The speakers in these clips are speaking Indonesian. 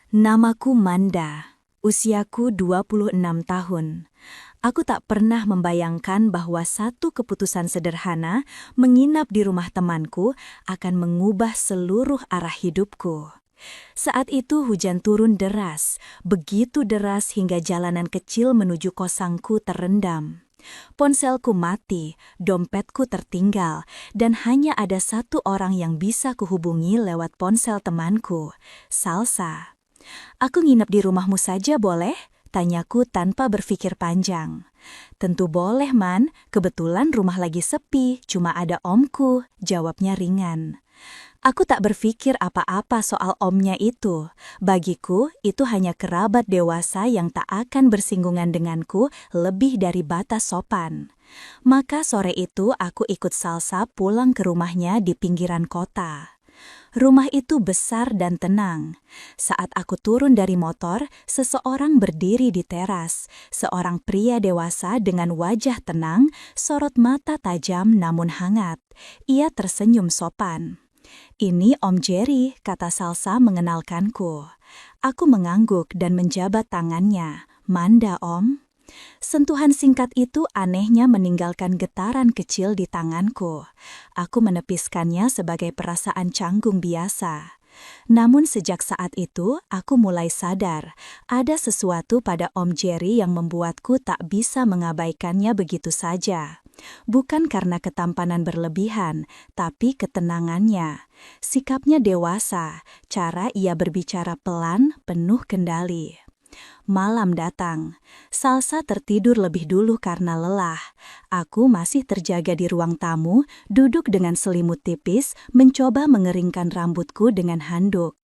Namaku Manda, usiaku 26 tahun. Aku tak pernah membayangkan bahwa satu keputusan sederhana menginap di rumah temanku akan mengubah seluruh arah hidupku. Saat itu hujan turun deras, begitu deras hingga jalanan kecil menuju kosangku terendam. Ponselku mati, dompetku tertinggal, dan hanya ada satu orang yang bisa kuhubungi lewat ponsel temanku, Salsa. "Aku nginep di rumahmu saja boleh?" tanyaku tanpa berpikir panjang. "Tentu boleh, Man. Kebetulan rumah lagi sepi, cuma ada omku," jawabnya ringan. Aku tak berpikir apa-apa soal omnya itu. Bagiku, itu hanya kerabat dewasa yang tak akan bersinggungan denganku lebih dari batas sopan. Maka sore itu aku ikut Salsa pulang ke rumahnya di pinggiran kota. Rumah itu besar dan tenang. Saat aku turun dari motor, seseorang berdiri di teras. Seorang pria dewasa dengan wajah tenang, sorot mata tajam namun hangat. Ia tersenyum sopan. "Ini Om Jerry," kata Salsa mengenalkanku. Aku mengangguk dan menjabat tangannya. "Manda, Om." Sentuhan singkat itu anehnya meninggalkan getaran kecil di tanganku. Aku menepiskannya sebagai perasaan canggung biasa. Namun sejak saat itu, aku mulai sadar ada sesuatu pada Om Jerry yang membuatku tak bisa mengabaikannya begitu saja. Bukan karena ketampanan berlebihan, tapi ketenangannya. Sikapnya dewasa, cara ia berbicara pelan, penuh kendali. Malam datang. Salsa tertidur lebih dulu karena lelah. Aku masih terjaga di ruang tamu, duduk dengan selimut tipis, mencoba mengeringkan rambutku dengan handuk.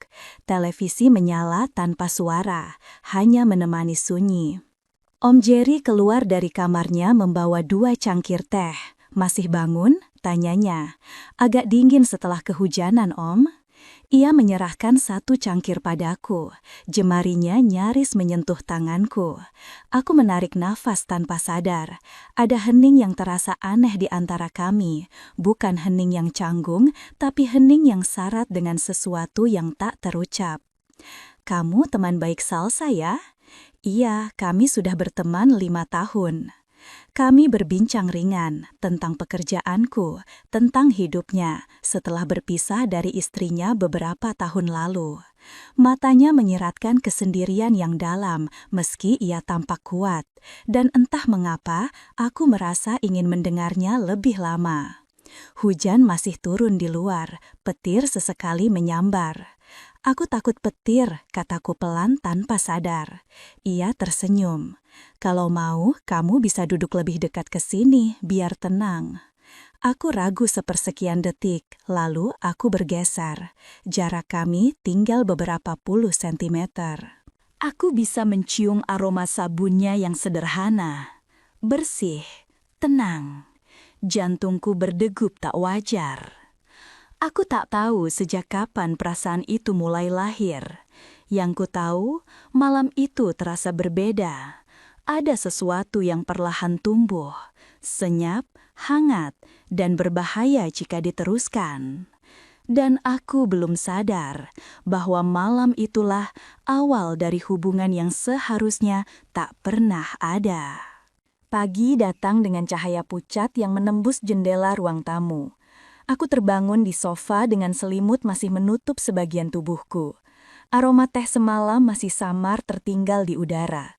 Televisi menyala tanpa suara, hanya menemani sunyi. Om Jerry keluar dari kamarnya membawa 2 cangkir teh. "Masih bangun?" tanyanya. "Agak dingin setelah kehujanan, Om." Ia menyerahkan 1 cangkir padaku. Jemarinya nyaris menyentuh tanganku. Aku menarik nafas tanpa sadar. Ada hening yang terasa aneh di antara kami. Bukan hening yang canggung, tapi hening yang syarat dengan sesuatu yang tak terucap. "Kamu teman baik Salsa ya?" "Iya, kami sudah berteman 5 tahun." Kami berbincang ringan tentang pekerjaanku, tentang hidupnya setelah berpisah dari istrinya beberapa tahun lalu. Matanya menyiratkan kesendirian yang dalam meski ia tampak kuat, dan entah mengapa aku merasa ingin mendengarnya lebih lama. Hujan masih turun di luar, petir sesekali menyambar. "Aku takut petir," kataku pelan tanpa sadar. Ia tersenyum. "Kalau mau, kamu bisa duduk lebih dekat ke sini, biar tenang." Aku ragu sepersekian detik, lalu aku bergeser. Jarak kami tinggal beberapa puluh sentimeter. Aku bisa mencium aroma sabunnya yang sederhana. Bersih, tenang. Jantungku berdegup tak wajar. Aku tak tahu sejak kapan perasaan itu mulai lahir. Yang ku tahu, malam itu terasa berbeda. Ada sesuatu yang perlahan tumbuh, senyap, hangat, dan berbahaya jika diteruskan. Dan aku belum sadar bahwa malam itulah awal dari hubungan yang seharusnya tak pernah ada. Pagi datang dengan cahaya pucat yang menembus jendela ruang tamu. Aku terbangun di sofa dengan selimut masih menutup sebagian tubuhku. Aroma teh semalam masih samar tertinggal di udara.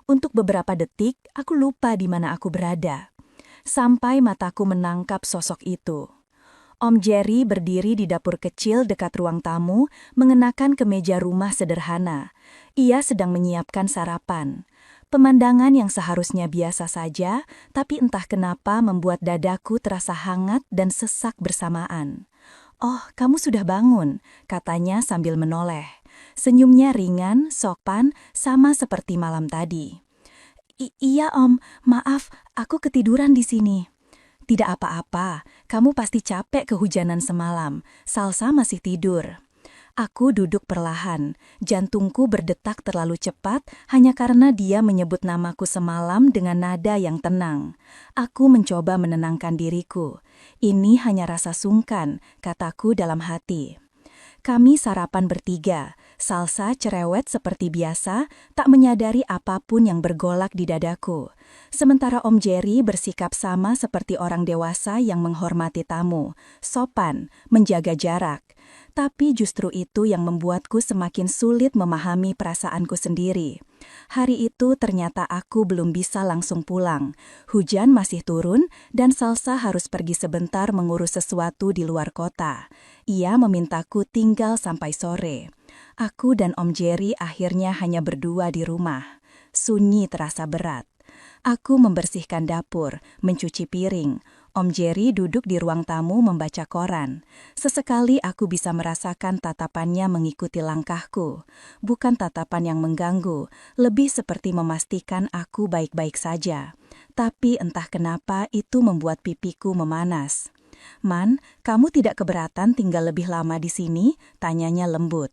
Untuk beberapa detik, aku lupa di mana aku berada. Sampai mataku menangkap sosok itu. Om Jerry berdiri di dapur kecil dekat ruang tamu, mengenakan kemeja rumah sederhana. Ia sedang menyiapkan sarapan. Pemandangan yang seharusnya biasa saja, tapi entah kenapa membuat dadaku terasa hangat dan sesak bersamaan. "Oh, kamu sudah bangun," katanya sambil menoleh. Senyumnya ringan, sopan, sama seperti malam tadi. Iya Om, maaf, aku ketiduran di sini." "Tidak apa-apa, kamu pasti capek kehujanan semalam. Salsa masih tidur." Aku duduk perlahan, jantungku berdetak terlalu cepat hanya karena dia menyebut namaku semalam dengan nada yang tenang. Aku mencoba menenangkan diriku. "Ini hanya rasa sungkan," kataku dalam hati. Kami sarapan bertiga. Salsa cerewet seperti biasa, tak menyadari apapun yang bergolak di dadaku. Sementara Om Jerry bersikap sama seperti orang dewasa yang menghormati tamu, sopan, menjaga jarak. Tapi justru itu yang membuatku semakin sulit memahami perasaanku sendiri. Hari itu ternyata aku belum bisa langsung pulang. Hujan masih turun dan Salsa harus pergi sebentar mengurus sesuatu di luar kota. Ia memintaku tinggal sampai sore. Aku dan Om Jerry akhirnya hanya berdua di rumah. Sunyi terasa berat. Aku membersihkan dapur, mencuci piring. Om Jerry duduk di ruang tamu membaca koran. Sesekali aku bisa merasakan tatapannya mengikuti langkahku. Bukan tatapan yang mengganggu, lebih seperti memastikan aku baik-baik saja. Tapi entah kenapa itu membuat pipiku memanas. "Man, kamu tidak keberatan tinggal lebih lama di sini?" tanyanya lembut.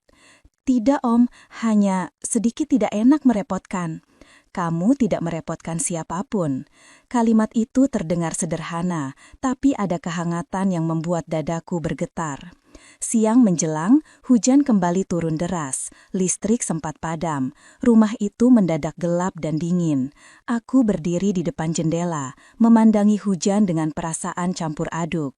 "Tidak, Om, hanya sedikit tidak enak merepotkan." "Kamu tidak merepotkan siapapun." Kalimat itu terdengar sederhana, tapi ada kehangatan yang membuat dadaku bergetar. Siang menjelang, hujan kembali turun deras. Listrik sempat padam. Rumah itu mendadak gelap dan dingin. Aku berdiri di depan jendela, memandangi hujan dengan perasaan campur aduk.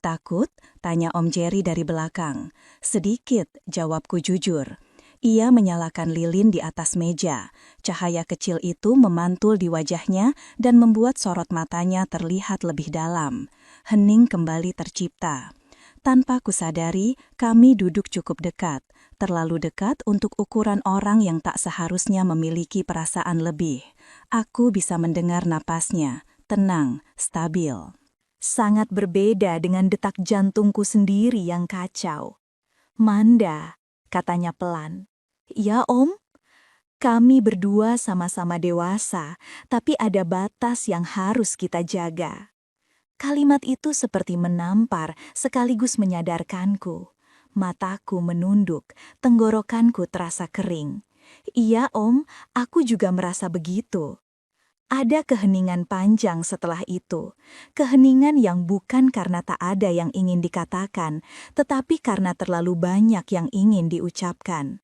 "Takut?" tanya Om Jerry dari belakang. "Sedikit," jawabku jujur. Ia menyalakan lilin di atas meja. Cahaya kecil itu memantul di wajahnya dan membuat sorot matanya terlihat lebih dalam. Hening kembali tercipta. Tanpa kusadari, kami duduk cukup dekat. Terlalu dekat untuk ukuran orang yang tak seharusnya memiliki perasaan lebih. Aku bisa mendengar napasnya, tenang, stabil. Sangat berbeda dengan detak jantungku sendiri yang kacau. "Manda," katanya pelan. "Ya, Om, kami berdua sama-sama dewasa, tapi ada batas yang harus kita jaga." Kalimat itu seperti menampar sekaligus menyadarkanku. Mataku menunduk, tenggorokanku terasa kering. "Iya, Om, aku juga merasa begitu." Ada keheningan panjang setelah itu. Keheningan yang bukan karena tak ada yang ingin dikatakan, tetapi karena terlalu banyak yang ingin diucapkan.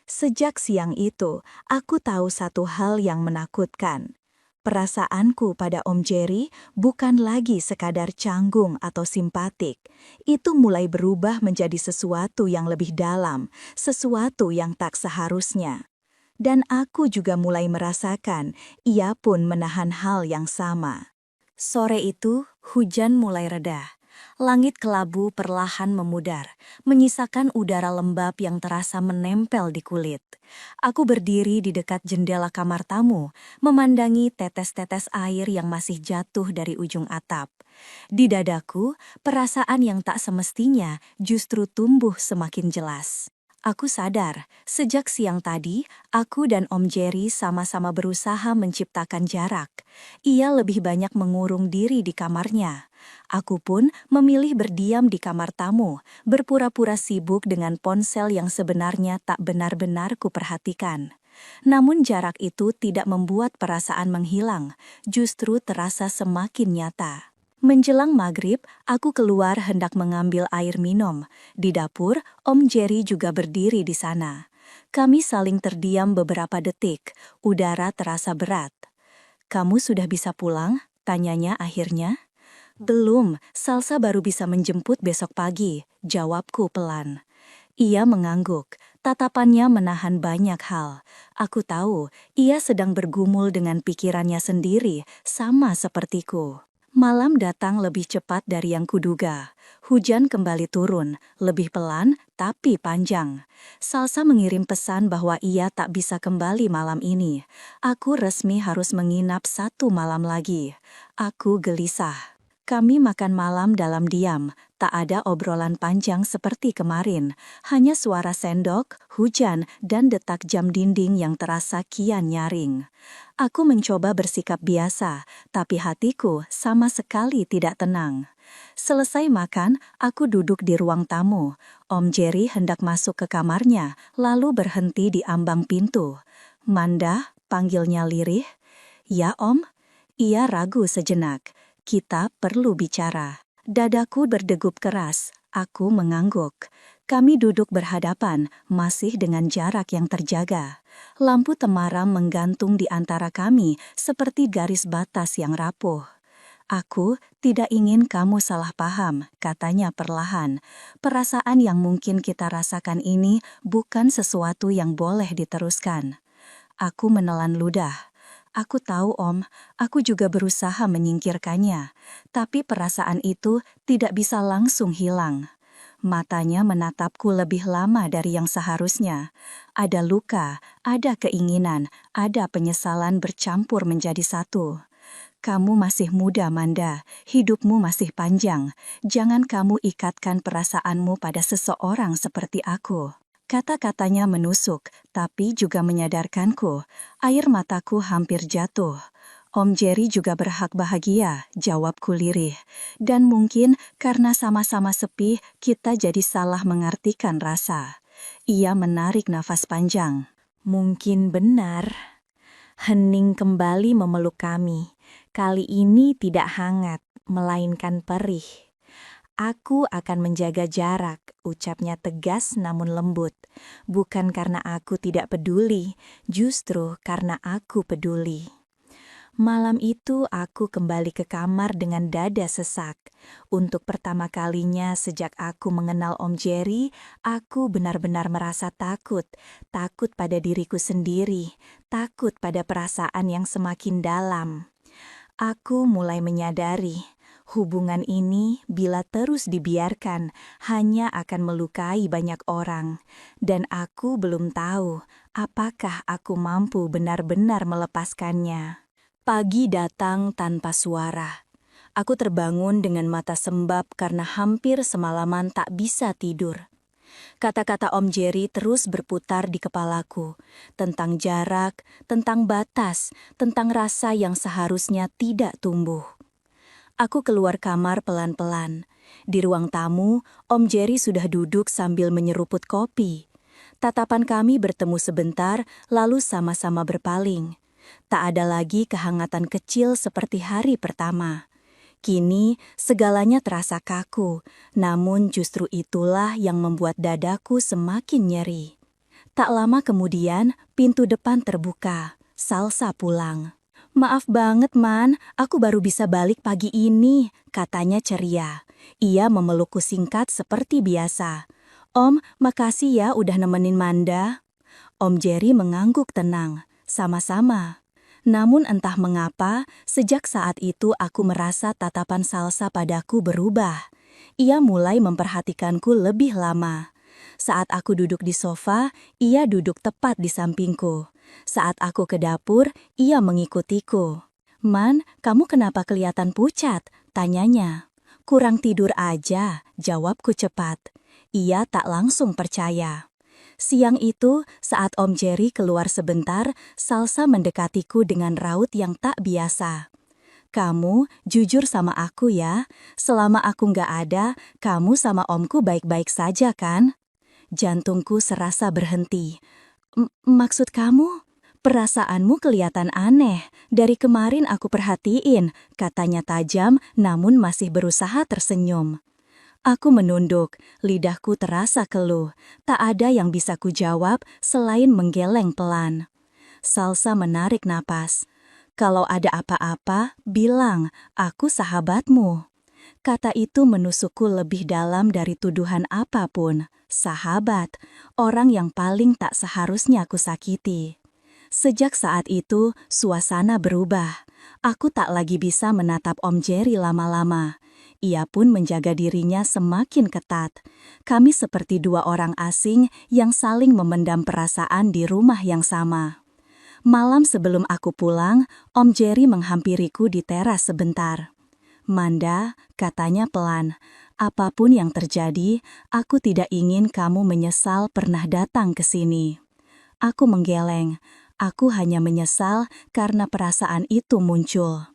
Sejak siang itu, aku tahu satu hal yang menakutkan. Perasaanku pada Om Jerry bukan lagi sekadar canggung atau simpatik. Itu mulai berubah menjadi sesuatu yang lebih dalam, sesuatu yang tak seharusnya. Dan aku juga mulai merasakan ia pun menahan hal yang sama. Sore itu, hujan mulai reda. Langit kelabu perlahan memudar, menyisakan udara lembab yang terasa menempel di kulit. Aku berdiri di dekat jendela kamar tamu, memandangi tetes-tetes air yang masih jatuh dari ujung atap. Di dadaku, perasaan yang tak semestinya justru tumbuh semakin jelas. Aku sadar, sejak siang tadi, aku dan Om Jerry sama-sama berusaha menciptakan jarak. Ia lebih banyak mengurung diri di kamarnya. Aku pun memilih berdiam di kamar tamu, berpura-pura sibuk dengan ponsel yang sebenarnya tak benar-benar kuperhatikan. Namun jarak itu tidak membuat perasaan menghilang, justru terasa semakin nyata. Menjelang maghrib, aku keluar hendak mengambil air minum. Di dapur, Om Jerry juga berdiri di sana. Kami saling terdiam beberapa detik, udara terasa berat. "Kamu sudah bisa pulang?" tanyanya akhirnya. "Belum, Salsa baru bisa menjemput besok pagi," jawabku pelan. Ia mengangguk, tatapannya menahan banyak hal. Aku tahu, ia sedang bergumul dengan pikirannya sendiri, sama sepertiku. Malam datang lebih cepat dari yang kuduga. Hujan kembali turun, lebih pelan tapi panjang. Salsa mengirim pesan bahwa ia tak bisa kembali malam ini. Aku resmi harus menginap 1 malam lagi. Aku gelisah. Kami makan malam dalam diam, tak ada obrolan panjang seperti kemarin, hanya suara sendok, hujan, dan detak jam dinding yang terasa kian nyaring. Aku mencoba bersikap biasa, tapi hatiku sama sekali tidak tenang. Selesai makan, aku duduk di ruang tamu. Om Jerry hendak masuk ke kamarnya, lalu berhenti di ambang pintu. "Manda," panggilnya lirih. "Ya, Om." Ia ragu sejenak. "Kita perlu bicara." Dadaku berdegup keras. Aku mengangguk. Kami duduk berhadapan, masih dengan jarak yang terjaga. Lampu temaram menggantung di antara kami seperti garis batas yang rapuh. Aku tidak ingin kamu salah paham, katanya perlahan. Perasaan yang mungkin kita rasakan ini bukan sesuatu yang boleh diteruskan. Aku menelan ludah. Aku tahu, Om, aku juga berusaha menyingkirkannya. Tapi perasaan itu tidak bisa langsung hilang. Matanya menatapku lebih lama dari yang seharusnya. Ada luka, ada keinginan, ada penyesalan bercampur menjadi satu. Kamu masih muda, Manda. Hidupmu masih panjang. Jangan kamu ikatkan perasaanmu pada seseorang seperti aku. Kata-katanya menusuk, tapi juga menyadarkanku. Air mataku hampir jatuh. Om Jerry juga berhak bahagia, jawabku lirih. Dan mungkin karena sama-sama sepi, kita jadi salah mengartikan rasa. Ia menarik nafas panjang. Mungkin benar. Hening kembali memeluk kami. Kali ini tidak hangat, melainkan perih. Aku akan menjaga jarak, ucapnya tegas namun lembut. Bukan karena aku tidak peduli, justru karena aku peduli. Malam itu aku kembali ke kamar dengan dada sesak. Untuk pertama kalinya sejak aku mengenal Om Jerry, aku benar-benar merasa takut. Takut pada diriku sendiri, takut pada perasaan yang semakin dalam. Aku mulai menyadari, hubungan ini bila terus dibiarkan hanya akan melukai banyak orang. Dan aku belum tahu apakah aku mampu benar-benar melepaskannya. Pagi datang tanpa suara. Aku terbangun dengan mata sembab karena hampir semalaman tak bisa tidur. Kata-kata Om Jerry terus berputar di kepalaku, tentang jarak, tentang batas, tentang rasa yang seharusnya tidak tumbuh. Aku keluar kamar pelan-pelan. Di ruang tamu, Om Jerry sudah duduk sambil menyeruput kopi. Tatapan kami bertemu sebentar, lalu sama-sama berpaling. Tak ada lagi kehangatan kecil seperti hari pertama. Kini segalanya terasa kaku, namun justru itulah yang membuat dadaku semakin nyeri. Tak lama kemudian, pintu depan terbuka. Salsa pulang. "Maaf banget, Man, aku baru bisa balik pagi ini," katanya ceria. Ia memelukku singkat seperti biasa. "Om, makasih ya udah nemenin Manda." Om Jerry mengangguk tenang. "Sama-sama." Namun entah mengapa, sejak saat itu aku merasa tatapan Salsa padaku berubah. Ia mulai memperhatikanku lebih lama. Saat aku duduk di sofa, ia duduk tepat di sampingku. Saat aku ke dapur, ia mengikutiku. "Man, kamu kenapa kelihatan pucat?" tanyanya. "Kurang tidur aja," jawabku cepat. Ia tak langsung percaya. Siang itu, saat Om Jerry keluar sebentar, Salsa mendekatiku dengan raut yang tak biasa. "Kamu jujur sama aku ya, selama aku nggak ada, kamu sama omku baik-baik saja kan?" Jantungku serasa berhenti. Maksud kamu? Perasaanmu kelihatan aneh. Dari kemarin aku perhatiin," katanya tajam namun masih berusaha tersenyum. Aku menunduk, lidahku terasa keluh. Tak ada yang bisa kujawab selain menggeleng pelan. Salsa menarik napas. "Kalau ada apa-apa, bilang, aku sahabatmu." Kata itu menusukku lebih dalam dari tuduhan apapun. Sahabat, orang yang paling tak seharusnya aku sakiti. Sejak saat itu, suasana berubah. Aku tak lagi bisa menatap Om Jerry lama-lama. Ia pun menjaga dirinya semakin ketat. Kami seperti dua orang asing yang saling memendam perasaan di rumah yang sama. Malam sebelum aku pulang, Om Jerry menghampiriku di teras sebentar. "Manda," katanya pelan, "apapun yang terjadi, aku tidak ingin kamu menyesal pernah datang ke sini." Aku menggeleng. Aku hanya menyesal karena perasaan itu muncul.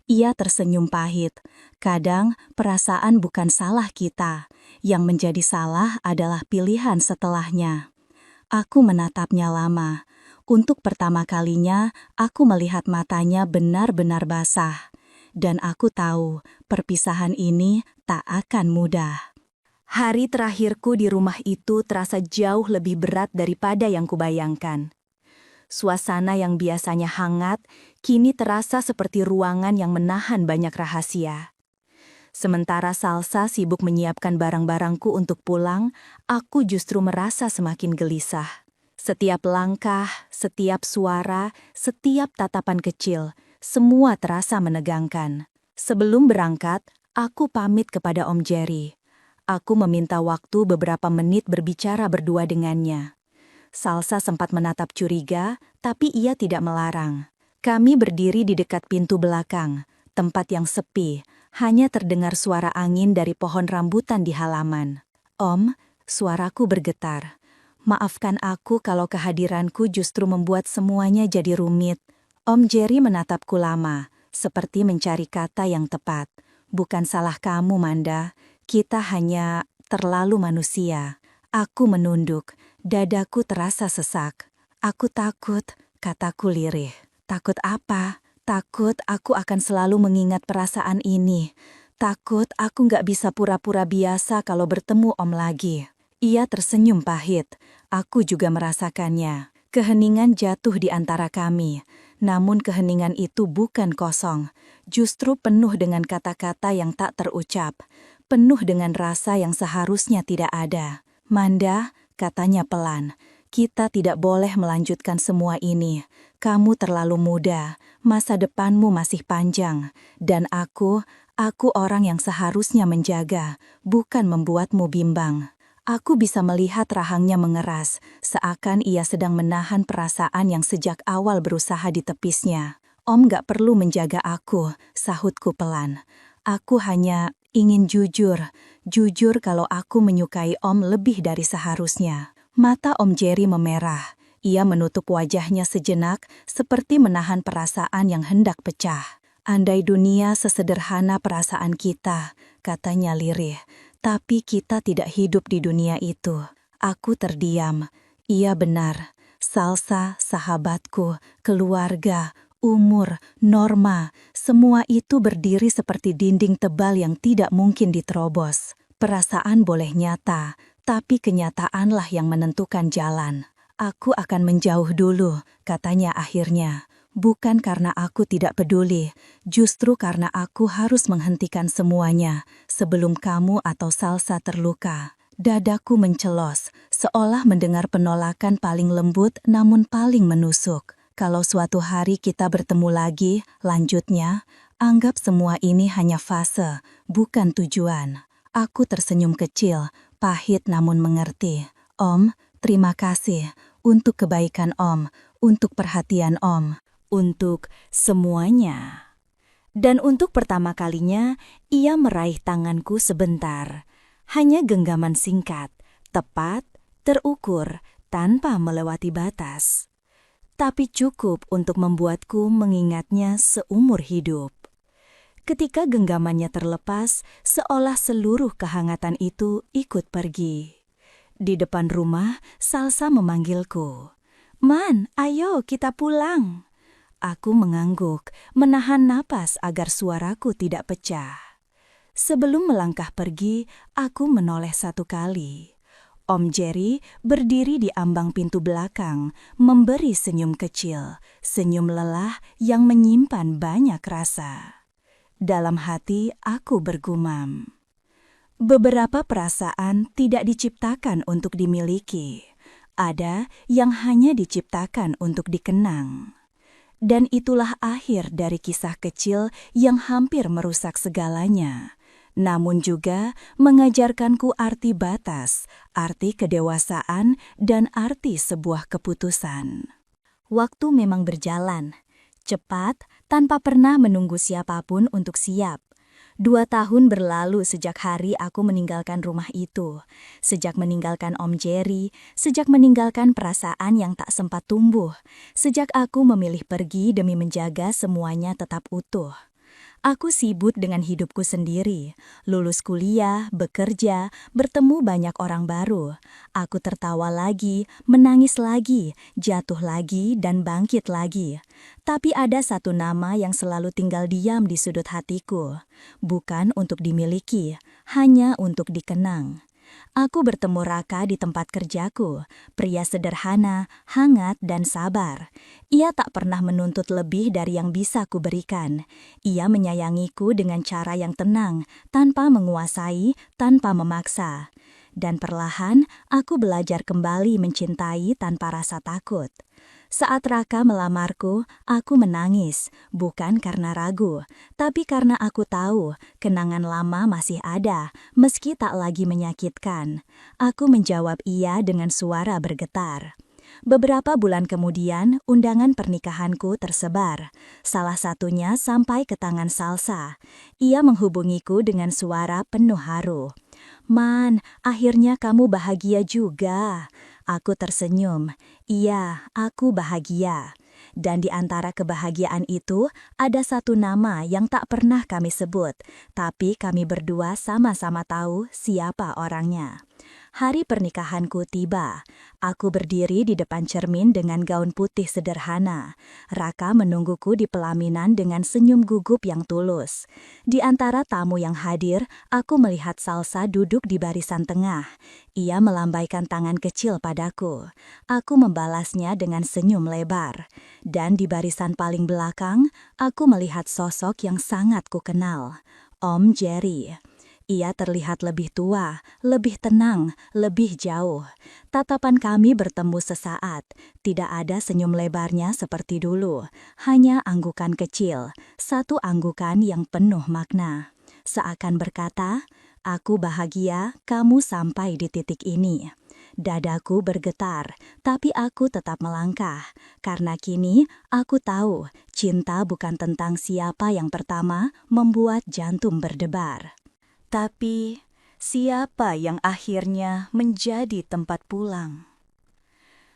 Ia tersenyum pahit. Kadang perasaan bukan salah kita. Yang menjadi salah adalah pilihan setelahnya. Aku menatapnya lama. Untuk pertama kalinya, aku melihat matanya benar-benar basah. Dan aku tahu, perpisahan ini tak akan mudah. Hari terakhirku di rumah itu terasa jauh lebih berat daripada yang kubayangkan. Suasana yang biasanya hangat, kini terasa seperti ruangan yang menahan banyak rahasia. Sementara Salsa sibuk menyiapkan barang-barangku untuk pulang, aku justru merasa semakin gelisah. Setiap langkah, setiap suara, setiap tatapan kecil, semua terasa menegangkan. Sebelum berangkat, aku pamit kepada Om Jerry. Aku meminta waktu beberapa menit berbicara berdua dengannya. Salsa sempat menatap curiga, tapi ia tidak melarang. Kami berdiri di dekat pintu belakang, tempat yang sepi, hanya terdengar suara angin dari pohon rambutan di halaman. Om, suaraku bergetar. Maafkan aku kalau kehadiranku justru membuat semuanya jadi rumit. Om Jerry menatapku lama, seperti mencari kata yang tepat. Bukan salah kamu, Manda. Kita hanya terlalu manusia. Aku menunduk, dadaku terasa sesak. Aku takut, kataku lirih. Takut apa? Takut aku akan selalu mengingat perasaan ini. Takut aku nggak bisa pura-pura biasa kalau bertemu Om lagi. Ia tersenyum pahit. Aku juga merasakannya. Keheningan jatuh di antara kami. Namun keheningan itu bukan kosong. Justru penuh dengan kata-kata yang tak terucap. Penuh dengan rasa yang seharusnya tidak ada. Manda, katanya pelan, kita tidak boleh melanjutkan semua ini. Kamu terlalu muda, masa depanmu masih panjang. Dan aku orang yang seharusnya menjaga, bukan membuatmu bimbang. Aku bisa melihat rahangnya mengeras, seakan ia sedang menahan perasaan yang sejak awal berusaha ditepisnya. Om gak perlu menjaga aku, sahutku pelan. Aku hanya ingin jujur kalau aku menyukai Om lebih dari seharusnya. Mata Om Jerry memerah. Ia menutup wajahnya sejenak, seperti menahan perasaan yang hendak pecah. Andai dunia sesederhana perasaan kita, katanya lirih. Tapi kita tidak hidup di dunia itu. Aku terdiam. Ia benar. Salsa, sahabatku, keluarga, umur, norma, semua itu berdiri seperti dinding tebal yang tidak mungkin diterobos. Perasaan boleh nyata, tapi kenyataanlah yang menentukan jalan. Aku akan menjauh dulu, katanya akhirnya. Bukan karena aku tidak peduli, justru karena aku harus menghentikan semuanya sebelum kamu atau Salsa terluka. Dadaku mencelos, seolah mendengar penolakan paling lembut namun paling menusuk. Kalau suatu hari kita bertemu lagi, lanjutnya, anggap semua ini hanya fase, bukan tujuan. Aku tersenyum kecil, pahit namun mengerti. Om, terima kasih untuk kebaikan Om, untuk perhatian Om, untuk semuanya. Dan untuk pertama kalinya, ia meraih tanganku sebentar. Hanya genggaman singkat, tepat, terukur, tanpa melewati batas. Tapi cukup untuk membuatku mengingatnya seumur hidup. Ketika genggamannya terlepas, seolah seluruh kehangatan itu ikut pergi. Di depan rumah, Salsa memanggilku. Man, ayo kita pulang. Aku mengangguk, menahan napas agar suaraku tidak pecah. Sebelum melangkah pergi, aku menoleh satu kali. Om Jerry berdiri di ambang pintu belakang, memberi senyum kecil, senyum lelah yang menyimpan banyak rasa. Dalam hati aku bergumam. Beberapa perasaan tidak diciptakan untuk dimiliki. Ada yang hanya diciptakan untuk dikenang. Dan itulah akhir dari kisah kecil yang hampir merusak segalanya. Namun juga mengajarkanku arti batas, arti kedewasaan, dan arti sebuah keputusan. Waktu memang berjalan, cepat tanpa pernah menunggu siapapun untuk siap. 2 tahun berlalu sejak hari aku meninggalkan rumah itu, sejak meninggalkan Om Jerry, sejak meninggalkan perasaan yang tak sempat tumbuh, sejak aku memilih pergi demi menjaga semuanya tetap utuh. Aku sibuk dengan hidupku sendiri, lulus kuliah, bekerja, bertemu banyak orang baru. Aku tertawa lagi, menangis lagi, jatuh lagi, dan bangkit lagi. Tapi ada satu nama yang selalu tinggal diam di sudut hatiku. Bukan untuk dimiliki, hanya untuk dikenang. Aku bertemu Raka di tempat kerjaku, pria sederhana, hangat, dan sabar. Ia tak pernah menuntut lebih dari yang bisa kuberikan. Ia menyayangiku dengan cara yang tenang, tanpa menguasai, tanpa memaksa. Dan perlahan, aku belajar kembali mencintai tanpa rasa takut. Saat Raka melamarku, aku menangis, bukan karena ragu, tapi karena aku tahu kenangan lama masih ada, meski tak lagi menyakitkan. Aku menjawab iya dengan suara bergetar. Beberapa bulan kemudian, undangan pernikahanku tersebar. Salah satunya sampai ke tangan Salsa. Ia menghubungiku dengan suara penuh haru. "Man, akhirnya kamu bahagia juga." Aku tersenyum. Iya, aku bahagia. Dan di antara kebahagiaan itu, ada satu nama yang tak pernah kami sebut, tapi kami berdua sama-sama tahu siapa orangnya. Hari pernikahanku tiba. Aku berdiri di depan cermin dengan gaun putih sederhana. Raka menungguku di pelaminan dengan senyum gugup yang tulus. Di antara tamu yang hadir, aku melihat Salsa duduk di barisan tengah. Ia melambaikan tangan kecil padaku. Aku membalasnya dengan senyum lebar. Dan di barisan paling belakang, aku melihat sosok yang sangat kukenal, Om Jerry. Ia terlihat lebih tua, lebih tenang, lebih jauh. Tatapan kami bertemu sesaat. Tidak ada senyum lebarnya seperti dulu. Hanya anggukan kecil, satu anggukan yang penuh makna. Seakan berkata, "Aku bahagia kamu sampai di titik ini." Dadaku bergetar, tapi aku tetap melangkah. Karena kini aku tahu cinta bukan tentang siapa yang pertama membuat jantung berdebar. Tapi, siapa yang akhirnya menjadi tempat pulang?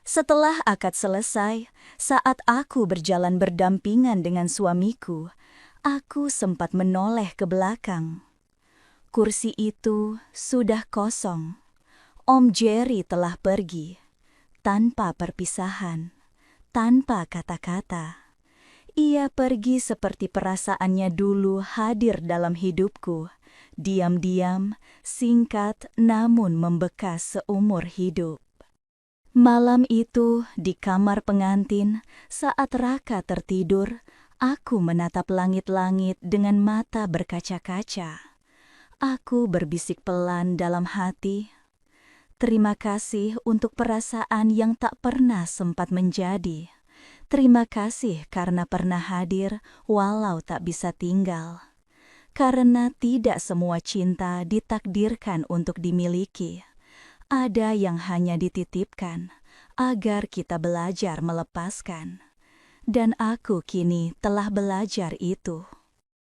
Setelah akad selesai, saat aku berjalan berdampingan dengan suamiku, aku sempat menoleh ke belakang. Kursi itu sudah kosong. Om Jerry telah pergi, tanpa perpisahan, tanpa kata-kata. Ia pergi seperti perasaannya dulu hadir dalam hidupku. Diam-diam, singkat namun membekas seumur hidup. Malam itu, di kamar pengantin, saat Raka tertidur, aku menatap langit-langit dengan mata berkaca-kaca. Aku berbisik pelan dalam hati, "Terima kasih untuk perasaan yang tak pernah sempat menjadi. Terima kasih karena pernah hadir walau tak bisa tinggal. Karena tidak semua cinta ditakdirkan untuk dimiliki. Ada yang hanya dititipkan agar kita belajar melepaskan. Dan aku kini telah belajar itu."